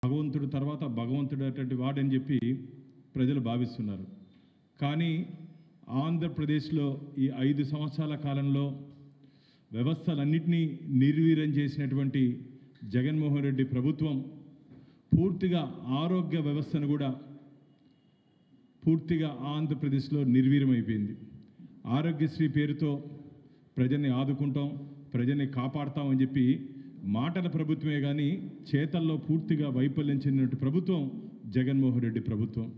భగవంతుడు తర్వాత భగవంతుడు అటువంటి వాడని చెప్పి ప్రజలు భావిస్తున్నారు. కానీ ఆంధ్రప్రదేశ్లో ఈ 5 సంవత్సరాల కాలంలో వ్యవస్థలన్నింటినీ నిర్వీర్యం చేసినటువంటి జగన్మోహన్ రెడ్డి ప్రభుత్వం పూర్తిగా ఆరోగ్య వ్యవస్థను కూడా పూర్తిగా ఆంధ్రప్రదేశ్లో నిర్వీర్యమైపోయింది. ఆరోగ్యశ్రీ పేరుతో ప్రజల్ని ఆదుకుంటాం, ప్రజల్ని కాపాడుతామని చెప్పి మాటల ప్రభుత్వమే కానీ చేతల్లో పూర్తిగా వైఫల్యం చెందినటువంటి ప్రభుత్వం జగన్మోహన్ రెడ్డి ప్రభుత్వం.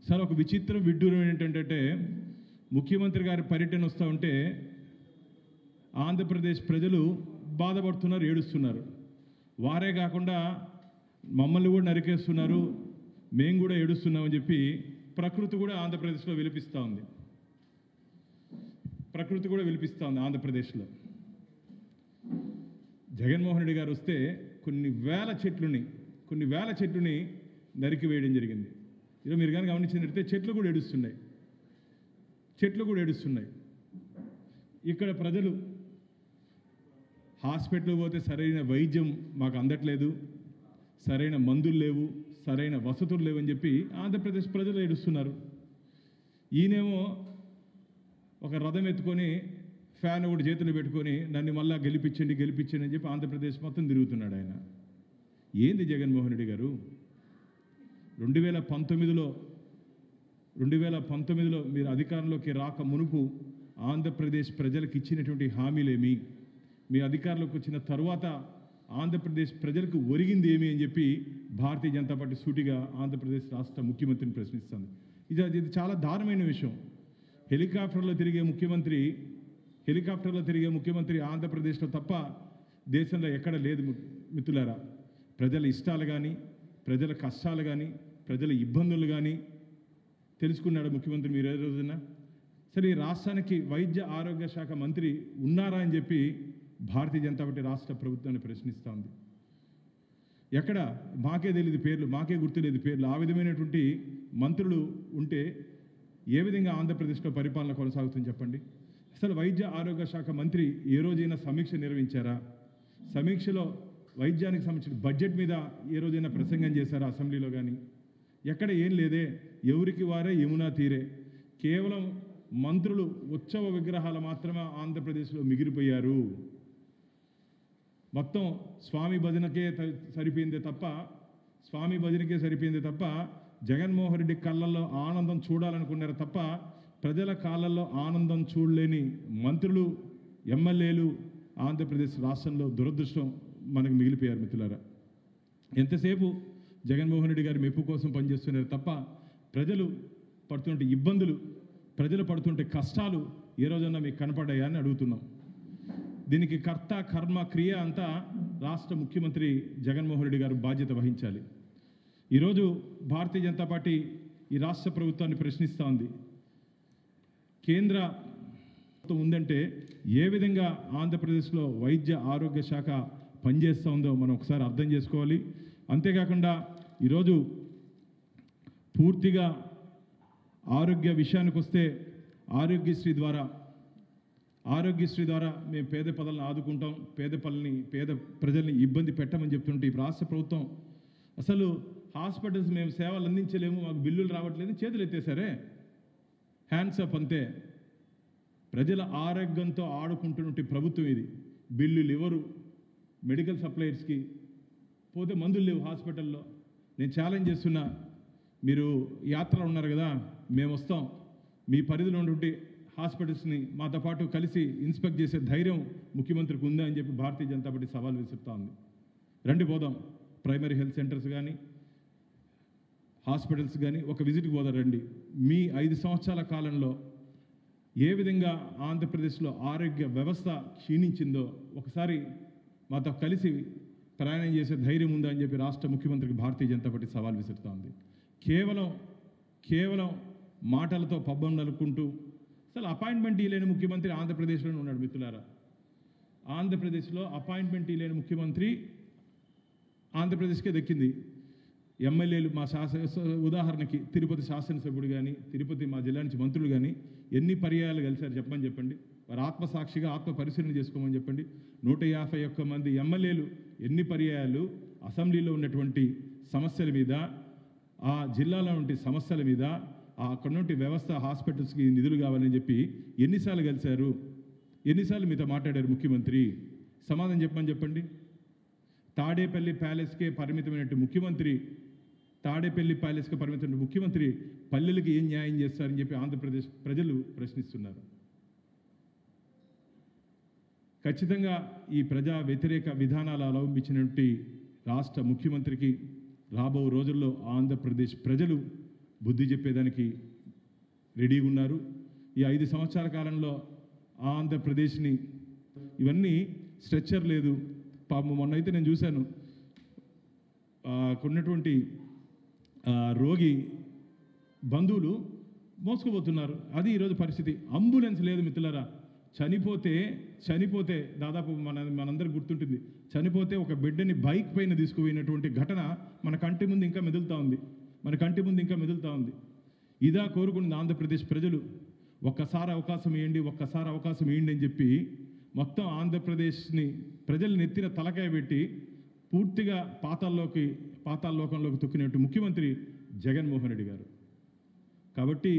సార్, ఒక విచిత్రం విడ్డూరం ఏంటంటే ముఖ్యమంత్రి గారి పర్యటన వస్తూ ఉంటే ఆంధ్రప్రదేశ్ ప్రజలు బాధపడుతున్నారు, ఏడుస్తున్నారు. వారే కాకుండా మమ్మల్ని కూడా నరికేస్తున్నారు, మేము కూడా ఏడుస్తున్నామని చెప్పి ప్రకృతి కూడా ఆంధ్రప్రదేశ్లో విలిపిస్తూ ఉంది. ప్రకృతి కూడా విలిపిస్తూ ఉంది ఆంధ్రప్రదేశ్లో. జగన్మోహన్ రెడ్డి గారు వస్తే కొన్ని వేల చెట్లుని నరికివేయడం జరిగింది. ఈరోజు మీరు కానీ గమనించినట్లయితే చెట్లు కూడా ఏడుస్తున్నాయి. ఇక్కడ ప్రజలు హాస్పిటల్ పోతే సరైన వైద్యం మాకు అందట్లేదు, సరైన మందులు లేవు, సరైన వసతులు లేవని చెప్పి ఆంధ్రప్రదేశ్ ప్రజలు ఏడుస్తున్నారు. ఈయనేమో ఒక రథం ఎత్తుకొని ఫ్యాన్ ఒకటి చేతులు పెట్టుకొని నన్ను మళ్ళా గెలిపించండి అని చెప్పి ఆంధ్రప్రదేశ్ మొత్తం తిరుగుతున్నాడు ఆయన. ఏంది జగన్మోహన్ రెడ్డి గారు? 2019లో మీరు అధికారంలోకి రాక మునుపు ఆంధ్రప్రదేశ్ ప్రజలకు ఇచ్చినటువంటి హామీలేమి, మీ అధికారంలోకి వచ్చిన తర్వాత ఆంధ్రప్రదేశ్ ప్రజలకు ఒరిగింది ఏమి అని చెప్పి భారతీయ జనతా పార్టీ సూటిగా ఆంధ్రప్రదేశ్ రాష్ట్ర ముఖ్యమంత్రిని ప్రశ్నిస్తుంది. ఇది చాలా దారుణమైన విషయం. హెలికాప్టర్లో తిరిగే ముఖ్యమంత్రి ఆంధ్రప్రదేశ్లో తప్ప దేశంలో ఎక్కడ లేదు మిత్రులారా. ప్రజల ఇష్టాలు కానీ, ప్రజల కష్టాలు కానీ, ప్రజల ఇబ్బందులు కానీ తెలుసుకున్నాడు ముఖ్యమంత్రి మీరు ఏ రోజున? సరే, ఈ రాష్ట్రానికి వైద్య ఆరోగ్య శాఖ మంత్రి ఉన్నారా అని చెప్పి భారతీయ జనతా పార్టీ రాష్ట్ర ప్రభుత్వాన్ని ప్రశ్నిస్తూ ఉంది. ఎక్కడ మాకే తెలియదు పేర్లు, మాకే గుర్తులేదు పేర్లు. ఆ విధమైనటువంటి మంత్రులు ఉంటే ఏ విధంగా ఆంధ్రప్రదేశ్లో పరిపాలన కొనసాగుతుంది చెప్పండి? అసలు వైద్య ఆరోగ్య శాఖ మంత్రి ఏ రోజైనా సమీక్ష నిర్వహించారా? సమీక్షలో వైద్యానికి సంబంధించిన బడ్జెట్ మీద ఏ రోజైనా ప్రసంగం చేశారా అసెంబ్లీలో కానీ? ఎక్కడ ఏం లేదే. ఎవరికి వారే యమునా తీరే. కేవలం మంత్రులు ఉత్సవ విగ్రహాలు మాత్రమే ఆంధ్రప్రదేశ్లో మిగిలిపోయారు. మొత్తం స్వామి భజనకే సరిపోయిందే తప్ప జగన్మోహన్ రెడ్డి కళ్ళల్లో ఆనందం చూడాలనుకున్నారు తప్ప ప్రజల కాళ్ళల్లో ఆనందం చూడలేని మంత్రులు, ఎమ్మెల్యేలు ఆంధ్రప్రదేశ్ రాష్ట్రంలో దురదృష్టం మనకు మిగిలిపోయారు మిత్రులారా. ఎంతసేపు జగన్మోహన్ రెడ్డి గారి మెప్పు కోసం పనిచేస్తున్నారు తప్ప ప్రజలు పడుతుంటే ఇబ్బందులు, ప్రజలు పడుతుంటే కష్టాలు ఏ రోజన్నా మీకు కనపడ్డాయా అని అడుగుతున్నాం. దీనికి కర్త కర్మ క్రియ అంతా రాష్ట్ర ముఖ్యమంత్రి జగన్మోహన్ రెడ్డి గారు బాధ్యత వహించాలి. ఈరోజు భారతీయ జనతా పార్టీ ఈ రాష్ట్ర ప్రభుత్వాన్ని ప్రశ్నిస్తూ ఉంది. కేంద్ర ఉందంటే ఏ విధంగా ఆంధ్రప్రదేశ్లో వైద్య ఆరోగ్య శాఖ పనిచేస్తూ ఉందో మనం ఒకసారి అర్థం చేసుకోవాలి. అంతేకాకుండా ఈరోజు పూర్తిగా ఆరోగ్య విషయానికి వస్తే ఆరోగ్యశ్రీ ద్వారా మేము పేద ప్రజలను ఆదుకుంటాం, పేద ప్రజల్ని ఇబ్బంది పెట్టమని చెప్తుంటే ఈ రాష్ట్ర ప్రభుత్వం అసలు హాస్పిటల్స్ మేము సేవలు అందించలేము, మాకు బిల్లులు రావట్లేదు, చేతులు ఎత్తేసారే, హ్యాండ్స్ అప్ అంతే. ప్రజల ఆరోగ్యంతో ఆడుకుంటున్నట్టు ప్రభుత్వం ఇది. బిల్లులు ఇవ్వరు, మెడికల్ సప్లయర్స్కి పోతే మందులు లేవు హాస్పిటల్లో. నేను ఛాలెంజ్ చేస్తున్నా, మీరు యాత్రలో ఉన్నారు కదా, మేము వస్తాం, మీ పరిధిలో ఉన్నటువంటి హాస్పిటల్స్ని మాతో పాటు కలిసి ఇన్స్పెక్ట్ చేసే ధైర్యం ముఖ్యమంత్రికి ఉందా అని చెప్పి భారతీయ జనతా పార్టీ సవాల్ విసురుతూ ఉంది. రండి పోదాం, ప్రైమరీ హెల్త్ సెంటర్స్ కానీ హాస్పిటల్స్ కానీ ఒక విజిట్కి పోదాం రండి. మీ 5 సంవత్సరాల కాలంలో ఏ విధంగా ఆంధ్రప్రదేశ్లో ఆరోగ్య వ్యవస్థ క్షీణించిందో ఒకసారి మాతో కలిసి ప్రయాణం చేసే ధైర్యం ఉందా అని చెప్పి రాష్ట్ర ముఖ్యమంత్రికి భారతీయ జనతా పార్టీ సవాల్ విసురుతూ ఉంది. కేవలం మాటలతో పబ్బం నలుపుకుంటూ అసలు అపాయింట్మెంట్ ఇవ్వలేని ముఖ్యమంత్రి ఆంధ్రప్రదేశ్లోనే ఉన్నాడు మిత్రులారా. ఆంధ్రప్రదేశ్లో అపాయింట్మెంట్ ఇవ్వలేని ముఖ్యమంత్రి ఆంధ్రప్రదేశ్కే దక్కింది. ఎమ్మెల్యేలు మా ఉదాహరణకి తిరుపతి శాసనసభ్యుడు కానీ, తిరుపతి మా జిల్లా నుంచి మంత్రులు కానీ ఎన్ని పర్యాయాలు కలిశారు చెప్పండి. వారు ఆత్మసాక్షిగా ఆత్మ పరిశీలన చేసుకోమని చెప్పండి. 151 మంది ఎమ్మెల్యేలు ఎన్ని పర్యాయాలు అసెంబ్లీలో ఉన్నటువంటి సమస్యల మీద, ఆ జిల్లాలో ఉండే సమస్యల మీద, అక్కడ నుండి వ్యవస్థ హాస్పిటల్స్కి నిధులు కావాలని చెప్పి ఎన్నిసార్లు కలిశారు? ఎన్నిసార్లు మీతో మాట్లాడారు ముఖ్యమంత్రి? సమాధానం చెప్పండి. తాడేపల్లి ప్యాలెస్కే పరిమితమైనట్టు ముఖ్యమంత్రి, తాడేపల్లి ప్యాలెస్కి పరిమితమైన ముఖ్యమంత్రి పల్లెలకు ఏం న్యాయం చేస్తారని చెప్పి ఆంధ్రప్రదేశ్ ప్రజలు ప్రశ్నిస్తున్నారు. ఖచ్చితంగా ఈ ప్రజా వ్యతిరేక విధానాలు అవలంబించినటువంటి రాష్ట్ర ముఖ్యమంత్రికి రాబో రోజుల్లో ఆంధ్రప్రదేశ్ ప్రజలు బుద్ధి చెప్పేదానికి రెడీగా ఉన్నారు. ఈ 5 సంవత్సరాల కాలంలో ఆంధ్రప్రదేశ్ని ఇవన్నీ స్ట్రెచ్చర్ లేదు. పాపం మొన్నైతే నేను చూశాను, కొన్నటువంటి రోగి బంధువులు మోసుకుపోతున్నారు. అది ఈరోజు పరిస్థితి. అంబులెన్స్ లేదు మిత్రులారా. చనిపోతే దాదాపు మనందరికి గుర్తుంటుంది, చనిపోతే ఒక బిడ్డని బైక్ పైన తీసుకుపోయినటువంటి ఘటన మన కంటి ముందు ఇంకా మెదులుతూ ఉంది. ఇదా కోరుకున్నది ఆంధ్రప్రదేశ్ ప్రజలు. ఒక్కసారి అవకాశం ఇవ్వండి అని చెప్పి మొత్తం ఆంధ్రప్రదేశ్ని ప్రజల్ని ఎత్తిన తలకాయ పెట్టి పూర్తిగా పాతాళలోకంలోకి తొక్కినట్టు ముఖ్యమంత్రి జగన్మోహన్ రెడ్డి గారు. కాబట్టి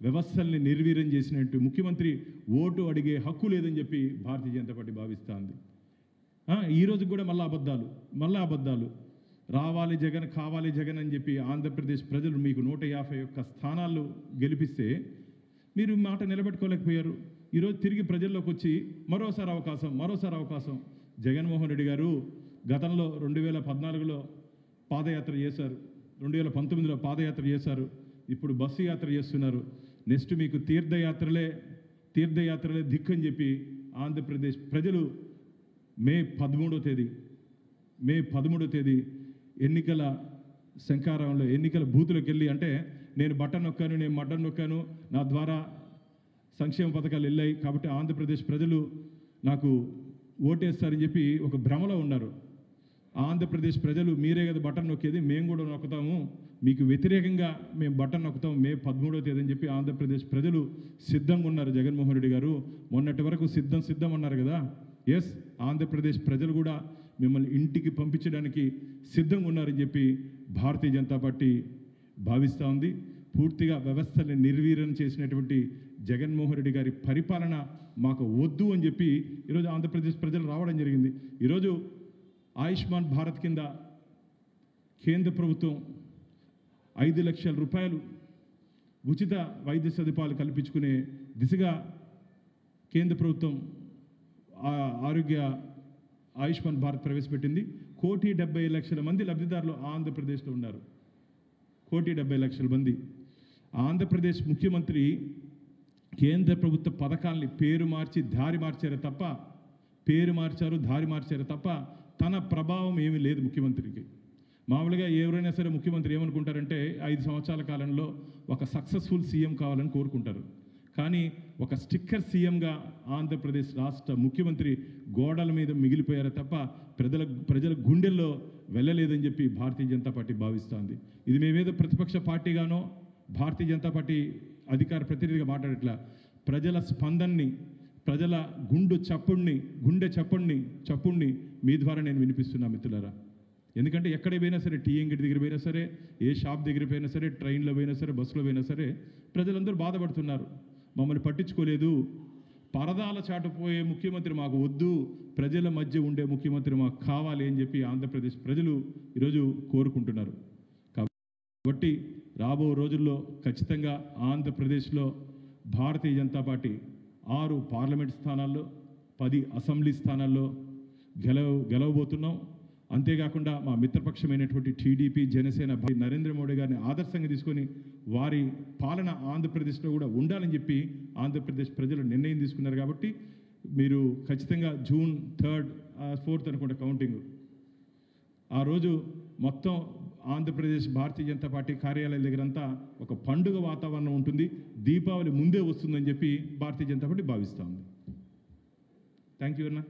వ్యవస్థల్ని నిర్వీర్యం చేసినట్టు ముఖ్యమంత్రి ఓటు అడిగే హక్కు లేదని చెప్పి భారతీయ జనతా పార్టీ భావిస్తోంది. ఈరోజు కూడా మళ్ళా అబద్ధాలు రావాలి జగన్, కావాలి జగన్ అని చెప్పి ఆంధ్రప్రదేశ్ ప్రజలు మీకు 151 స్థానాలు గెలిపిస్తే మీరు మాట నిలబెట్టుకోలేకపోయారు. ఈరోజు తిరిగి ప్రజల్లోకి వచ్చి మరోసారి అవకాశం. జగన్మోహన్ రెడ్డి గారు గతంలో 2014లో పాదయాత్ర చేశారు, 2019లో పాదయాత్ర చేశారు, ఇప్పుడు బస్సు యాత్ర చేస్తున్నారు. నెక్స్ట్ మీకు తీర్థయాత్రలే దిక్కని చెప్పి ఆంధ్రప్రదేశ్ ప్రజలు మే 13వ తేదీ ఎన్నికల శంకారంలో ఎన్నికల బూతులకు వెళ్ళి, అంటే నేను బటన్ నొక్కాను, నేను మడ్డం నొక్కాను, నా ద్వారా సంక్షేమ పథకాలు వెళ్ళాయి కాబట్టి ఆంధ్రప్రదేశ్ ప్రజలు నాకు ఓటేస్తారని చెప్పి ఒక భ్రమలో ఉన్నారు. ఆంధ్రప్రదేశ్ ప్రజలు మీరే కదా బటన్ నొక్కేది, మేము కూడా నొక్కుతాము, మీకు వ్యతిరేకంగా మేము బటన్ నొక్కుతాం మే 13వ తేదీ అని చెప్పి ఆంధ్రప్రదేశ్ ప్రజలు సిద్ధంగా ఉన్నారు. జగన్మోహన్ రెడ్డి గారు మొన్నటి వరకు సిద్ధం అన్నారు కదా. ఎస్, ఆంధ్రప్రదేశ్ ప్రజలు కూడా మిమ్మల్ని ఇంటికి పంపించడానికి సిద్ధంగా ఉన్నారని చెప్పి భారతీయ జనతా పార్టీ భావిస్తూ ఉంది. పూర్తిగా వ్యవస్థల్ని నిర్వీర్యం చేసినటువంటి జగన్మోహన్ రెడ్డి గారి పరిపాలన మాకు వద్దు అని చెప్పి ఈరోజు ఆంధ్రప్రదేశ్ ప్రజలు రావడం జరిగింది. ఈరోజు ఆయుష్మాన్ భారత్ కింద కేంద్ర ప్రభుత్వం 5 లక్షల రూపాయలు ఉచిత వైద్య సదుపాయాలు కల్పించుకునే దిశగా కేంద్ర ప్రభుత్వం ఆయుష్మాన్ భారత్ ప్రవేశపెట్టింది. 1,70,00,000 మంది లబ్ధిదారులు ఆంధ్రప్రదేశ్లో ఉన్నారు. 1,70,00,000 మంది. ఆంధ్రప్రదేశ్ ముఖ్యమంత్రి కేంద్ర ప్రభుత్వ పథకాల్ని పేరు మార్చారు తప్ప తన ప్రభావం ఏమీ లేదు ముఖ్యమంత్రికి. మామూలుగా ఎవరైనా సరే ముఖ్యమంత్రి ఏమనుకుంటారంటే 5 సంవత్సరాల కాలంలో ఒక సక్సెస్ఫుల్ సీఎం కావాలని కోరుకుంటారు. కానీ ఒక స్టిక్కర్ సీఎంగా ఆంధ్రప్రదేశ్ రాష్ట్ర ముఖ్యమంత్రి గోడల మీద మిగిలిపోయారు తప్ప ప్రజల గుండెల్లో వెళ్ళలేదని చెప్పి భారతీయ జనతా పార్టీ భావిస్తోంది. ఇది మేమేదో ప్రతిపక్ష పార్టీగానో భారతీయ జనతా పార్టీ అధికార ప్రతినిధిగా మాట్లాడట్లా. ప్రజల స్పందనని, ప్రజల గుండె చప్పుడిని మీ ద్వారా నేను వినిపిస్తున్నా మిత్రులారా. ఎందుకంటే ఎక్కడ పోయినా సరే, టీ అంగడి దగ్గర పోయినా సరే, ఏ షాప్ దగ్గర పోయినా సరే, ట్రైన్లో పోయినా సరే, బస్సులో పోయినా సరే ప్రజలందరూ బాధపడుతున్నారు. మమ్మల్ని పట్టించుకోలేదు, పరదాల చాటుపోయే ముఖ్యమంత్రి మాకు వద్దు, ప్రజల మధ్య ఉండే ముఖ్యమంత్రి మాకు కావాలి అని చెప్పి ఆంధ్రప్రదేశ్ ప్రజలు ఈరోజు కోరుకుంటున్నారు. కాబట్టి రాబో రోజుల్లో ఖచ్చితంగా ఆంధ్రప్రదేశ్లో భారతీయ జనతా పార్టీ 6 పార్లమెంట్ స్థానాల్లో 10 అసెంబ్లీ స్థానాల్లో గెలవబోతున్నాం. అంతేకాకుండా మా మిత్రపక్షమైనటువంటి టీడీపీ, జనసేన నరేంద్ర మోడీ గారిని ఆదర్శంగా తీసుకొని వారి పాలన ఆంధ్రప్రదేశ్లో కూడా ఉండాలని చెప్పి ఆంధ్రప్రదేశ్ ప్రజలు నిర్ణయం తీసుకున్నారు. కాబట్టి మీరు ఖచ్చితంగా జూన్ 3rd, 4th అనుకుంటా కౌంటింగ్, ఆ రోజు మొత్తం ఆంధ్రప్రదేశ్ భారతీయ జనతా పార్టీ కార్యాలయాల దగ్గరంతా ఒక పండుగ వాతావరణం ఉంటుంది. దీపావళి ముందే వస్తుందని చెప్పి భారతీయ జనతా పార్టీ భావిస్తూ ఉంది. థ్యాంక్ యూ అన్న.